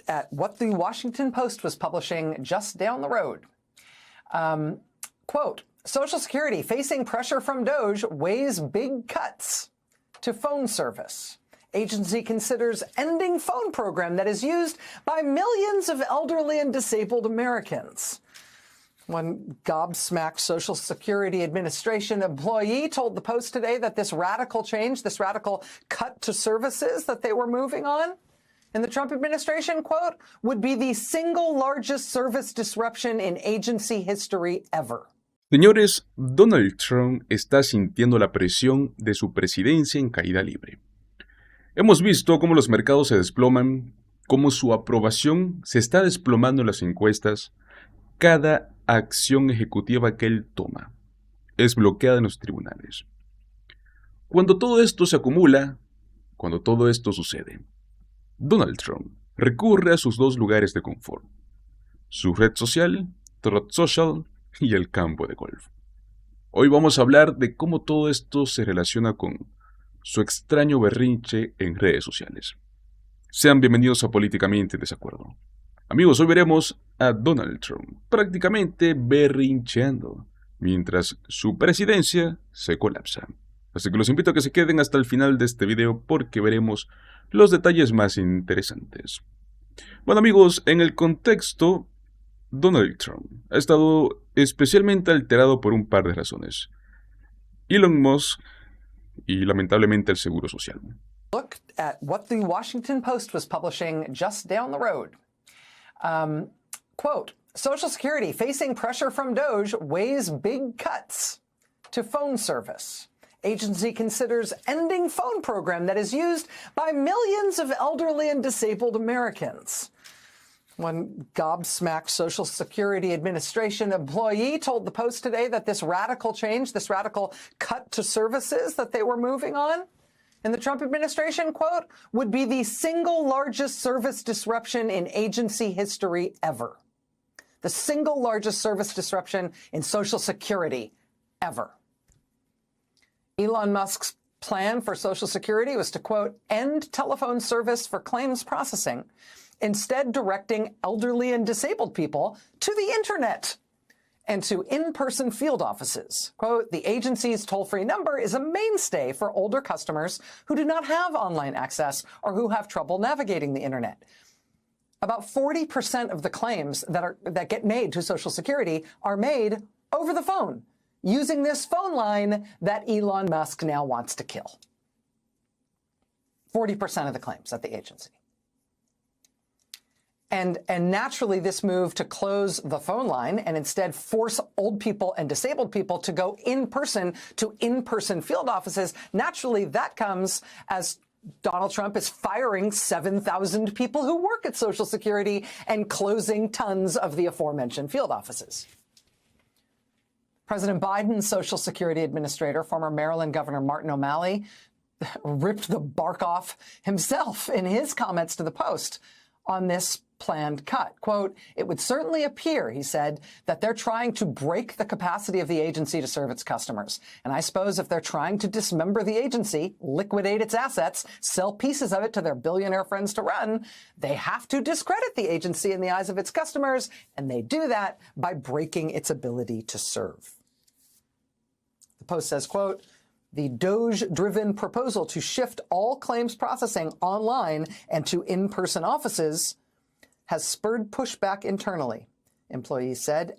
at what the Washington Post was publishing just down the road. Quote, Social Security facing pressure from DOJ weighs big cuts to phone service. Agency considers ending phone program that is used by millions of elderly and disabled Americans. One gobsmacked Social Security Administration employee told the Post today that this radical change, this radical cut to services that they were moving on in the Trump administration, quote, would be the single largest service disruption in agency history ever. Señores, Donald Trump está sintiendo la presión de su presidencia en caída libre. Hemos visto cómo los mercados se desploman, cómo su aprobación se está desplomando en las encuestas. Cada acción ejecutiva que él toma es bloqueada en los tribunales. Cuando todo esto se acumula, cuando todo esto sucede, Donald Trump recurre a sus dos lugares de confort, su red social, Truth Social, y el campo de golf. Hoy vamos a hablar de cómo todo esto se relaciona con su extraño berrinche en redes sociales. Sean bienvenidos a Políticamente Desacuerdo. Amigos, hoy veremos a Donald Trump prácticamente berrincheando mientras su presidencia se colapsa. Así que los invito a que se queden hasta el final de este video porque veremos los detalles más interesantes. Bueno amigos, en el contexto, Donald Trump ha estado especialmente alterado por un par de razones. Elon Musk y lamentablemente el Seguro Social. Look at what the Washington Post was publishing just down the road. Quote, Social Security facing pressure from DOJ weighs big cuts to phone service. Agency considers ending phone program that is used by millions of elderly and disabled Americans. One gobsmacked Social Security Administration employee told the Post today that this radical change, this radical cut to services that they were moving on in the Trump administration, quote, would be the single largest service disruption in agency history ever. The single largest service disruption in Social Security ever. Elon Musk's plan for Social Security was to, quote, end telephone service for claims processing, instead directing elderly and disabled people to the internet and to in-person field offices. Quote, the agency's toll-free number is a mainstay for older customers who do not have online access or who have trouble navigating the internet. About 40% of the claims that get made to Social Security are made over the phone, using this phone line that Elon Musk now wants to kill. 40% of the claims at the agency. And naturally, this move to close the phone line and instead force old people and disabled people to go in person to in-person field offices, naturally that comes as Donald Trump is firing 7,000 people who work at Social Security and closing tons of the aforementioned field offices. President Biden's Social Security Administrator, former Maryland Governor Martin O'Malley, ripped the bark off himself in his comments to the Post on this planned cut. Quote, it would certainly appear, he said, that they're trying to break the capacity of the agency to serve its customers. And I suppose if they're trying to dismember the agency, liquidate its assets, sell pieces of it to their billionaire friends to run, they have to discredit the agency in the eyes of its customers, and they do that by breaking its ability to serve. The Post says, quote, the DOJ-driven proposal to shift all claims processing online and to in-person offices has spurred pushback internally, employees said,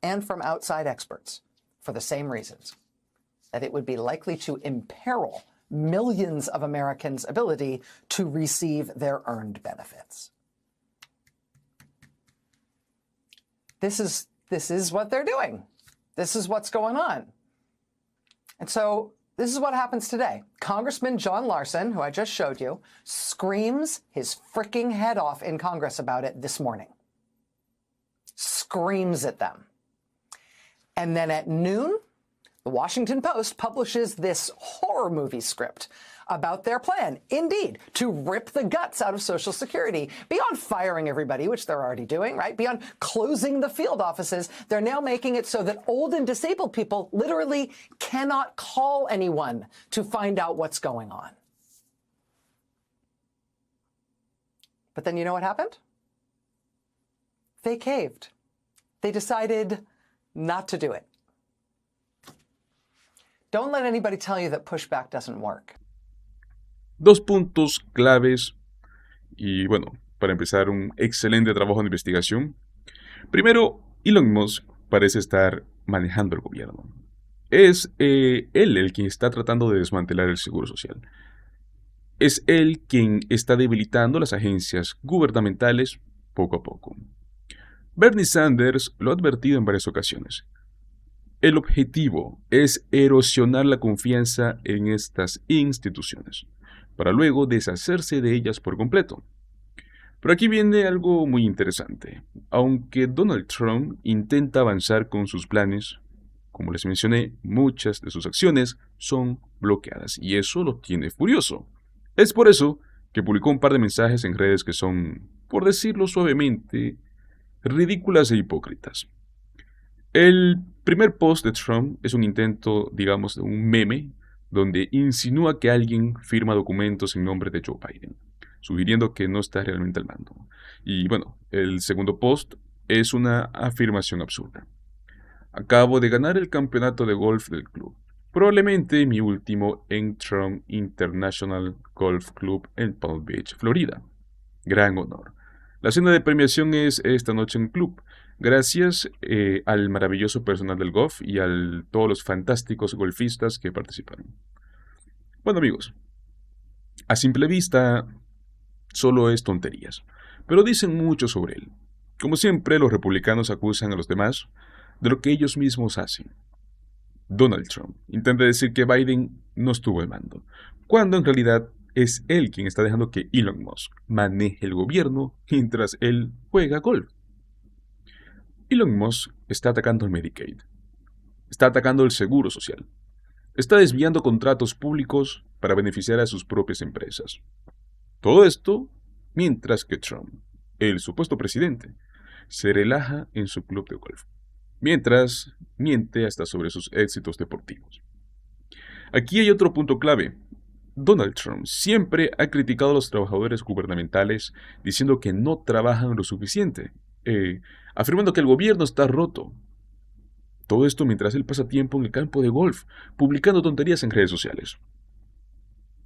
and from outside experts, for the same reasons, that it would be likely to imperil millions of Americans' ability to receive their earned benefits. This is what they're doing. This is what's going on. And so this is what happens today. Congressman John Larson, who I just showed you, screams his freaking head off in Congress about it this morning. Screams at them. And then at noon, the Washington Post publishes this horror movie script about their plan, indeed, to rip the guts out of Social Security. Beyond firing everybody, which they're already doing, right? Beyond closing the field offices, they're now making it so that old and disabled people literally cannot call anyone to find out what's going on. But then you know what happened? they caved. They decided not to do it. Don't let anybody tell you that pushback doesn't work. Dos puntos claves y bueno, para empezar un excelente trabajo de investigación. Primero, Elon Musk parece estar manejando el gobierno. Es él el quien está tratando de desmantelar el seguro social. Es él quien está debilitando las agencias gubernamentales poco a poco. Bernie Sanders lo ha advertido en varias ocasiones. El objetivo es erosionar la confianza en estas instituciones, para luego deshacerse de ellas por completo. Pero aquí viene algo muy interesante. Aunque Donald Trump intenta avanzar con sus planes, como les mencioné, muchas de sus acciones son bloqueadas y eso lo tiene furioso. Es por eso que publicó un par de mensajes en redes que son, por decirlo suavemente, ridículas e hipócritas. El primer post de Trump es un intento, digamos, de un meme, donde insinúa que alguien firma documentos en nombre de Joe Biden, sugiriendo que no está realmente al mando. Y bueno, el segundo post es una afirmación absurda. Acabo de ganar el campeonato de golf del club. Probablemente mi último en Trump International Golf Club en Palm Beach, Florida. Gran honor. La cena de premiación es esta noche en el club. Gracias al maravilloso personal del golf y a todos los fantásticos golfistas que participaron. Bueno amigos, a simple vista solo es tonterías, pero dicen mucho sobre él. Como siempre, los republicanos acusan a los demás de lo que ellos mismos hacen. Donald Trump intenta decir que Biden no estuvo al mando, cuando en realidad es él quien está dejando que Elon Musk maneje el gobierno mientras él juega golf. Elon Musk está atacando el Medicaid, está atacando el seguro social, está desviando contratos públicos para beneficiar a sus propias empresas. Todo esto mientras que Trump, el supuesto presidente, se relaja en su club de golf, mientras miente hasta sobre sus éxitos deportivos. Aquí hay otro punto clave. Donald Trump siempre ha criticado a los trabajadores gubernamentales diciendo que no trabajan lo suficiente, afirmando que el gobierno está roto. Todo esto mientras él pasa tiempo en el campo de golf, publicando tonterías en redes sociales.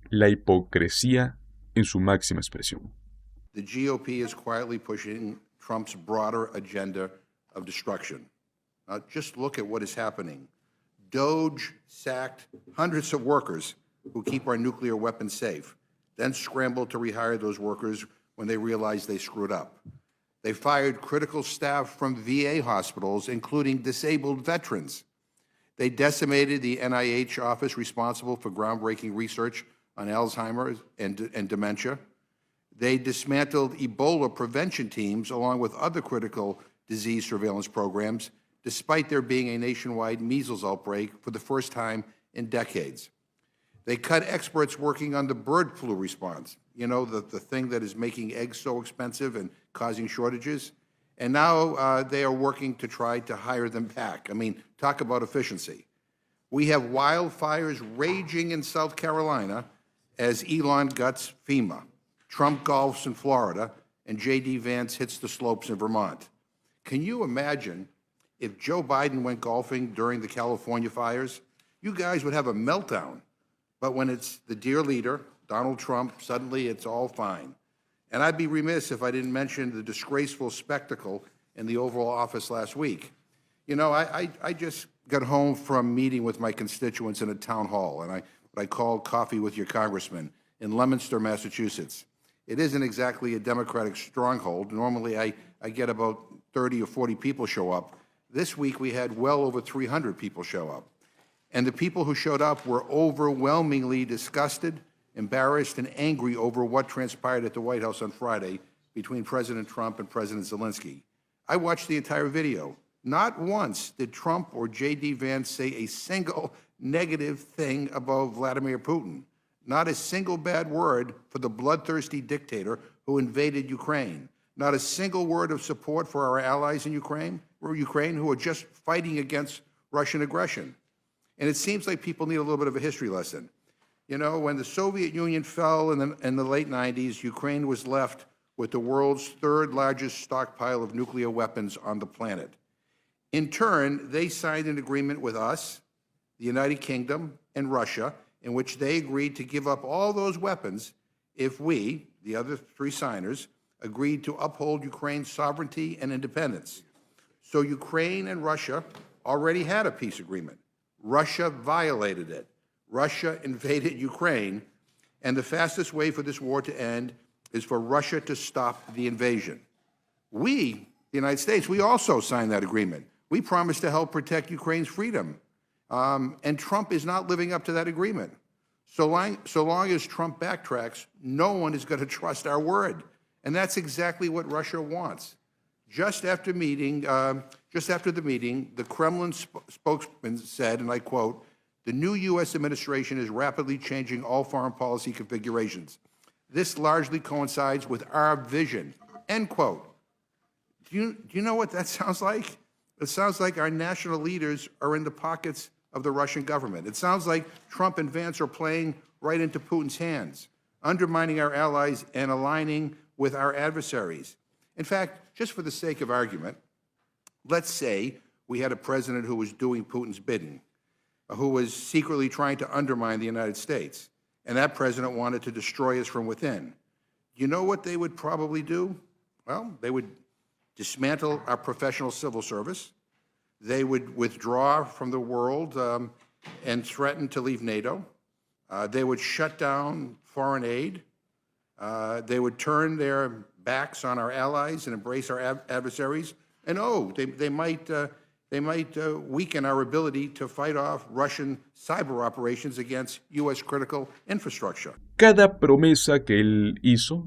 La hipocresía en su máxima expresión. The GOP is quietly pushing Trump's broader agenda of destruction. Just look at what is happening. DOJ sacked hundreds of workers who keep our nuclear weapons safe, then scrambled to rehire those workers when they realized they screwed up. They fired critical staff from VA hospitals, including disabled veterans. They decimated the NIH office responsible for groundbreaking research on Alzheimer's and dementia. They dismantled Ebola prevention teams along with other critical disease surveillance programs, despite there being a nationwide measles outbreak for the first time in decades. They cut experts working on the bird flu response, you know, the thing that is making eggs so expensive and causing shortages. And now they are working to try to hire them back. I mean, talk about efficiency. We have wildfires raging in South Carolina as Elon guts FEMA, Trump golfs in Florida, and J.D. Vance hits the slopes in Vermont. Can you imagine if Joe Biden went golfing during the California fires? You guys would have a meltdown. But when it's the dear leader, Donald Trump, suddenly it's all fine. And I'd be remiss if I didn't mention the disgraceful spectacle in the Oval Office last week. You know, I just got home from meeting with my constituents in a town hall, and what I called Coffee with Your Congressman in Leominster, Massachusetts. It isn't exactly a Democratic stronghold. Normally I get about 30 or 40 people show up. This week we had well over 300 people show up. And the people who showed up were overwhelmingly disgusted, embarrassed, and angry over what transpired at the White House on Friday between President Trump and President Zelensky. I watched the entire video. Not once did Trump or J.D. Vance say a single negative thing about Vladimir Putin. Not a single bad word for the bloodthirsty dictator who invaded Ukraine. Not a single word of support for our allies in Ukraine who are just fighting against Russian aggression. And it seems like people need a little bit of a history lesson. You know, when the Soviet Union fell in the late 90s, Ukraine was left with the world's third largest stockpile of nuclear weapons on the planet. In turn, they signed an agreement with us, the United Kingdom, and Russia, in which they agreed to give up all those weapons if we, the other three signers, agreed to uphold Ukraine's sovereignty and independence. So Ukraine and Russia already had a peace agreement. Russia violated it. Russia invaded Ukraine, and the fastest way for this war to end is for Russia to stop the invasion. We, the United States, we also signed that agreement. We promised to help protect Ukraine's freedom, and Trump is not living up to that agreement. So long as Trump backtracks, no one is going to trust our word, and that's exactly what Russia wants. Just after the meeting, the Kremlin spokesman said, and I quote, "The new U.S. administration is rapidly changing all foreign policy configurations. This largely coincides with our vision," end quote. Do you know what that sounds like? It sounds like our national leaders are in the pockets of the Russian government. It sounds like Trump and Vance are playing right into Putin's hands, undermining our allies and aligning with our adversaries. In fact, just for the sake of argument, let's say we had a president who was doing Putin's bidding, who was secretly trying to undermine the United States, and that president wanted to destroy us from within. You know what they would probably do? Well, they would dismantle our professional civil service. They would withdraw from the world and threaten to leave NATO. They would shut down foreign aid. They would turn their backs on our allies and embrace our adversaries. And they might weaken our ability to fight off Russian cyber operations against U.S. critical infrastructure. Cada promesa que él hizo,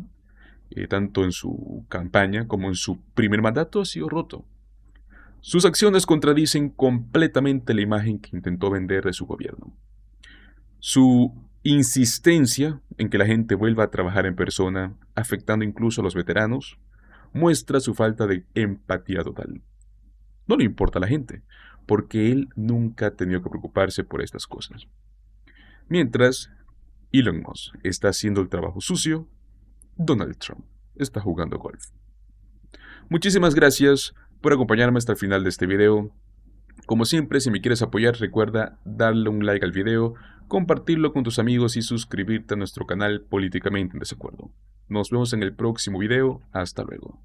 tanto en su campaña como en su primer mandato, ha sido roto. Sus acciones contradicen completamente la imagen que intentó vender de su gobierno. Su insistencia en que la gente vuelva a trabajar en persona, afectando incluso a los veteranos, muestra su falta de empatía total. No le importa a la gente, porque él nunca ha tenido que preocuparse por estas cosas. Mientras Elon Musk está haciendo el trabajo sucio, Donald Trump está jugando golf. Muchísimas gracias por acompañarme hasta el final de este video. Como siempre, si me quieres apoyar, recuerda darle un like al video, compartirlo con tus amigos y suscribirte a nuestro canal Políticamente en Desacuerdo. Nos vemos en el próximo video. Hasta luego.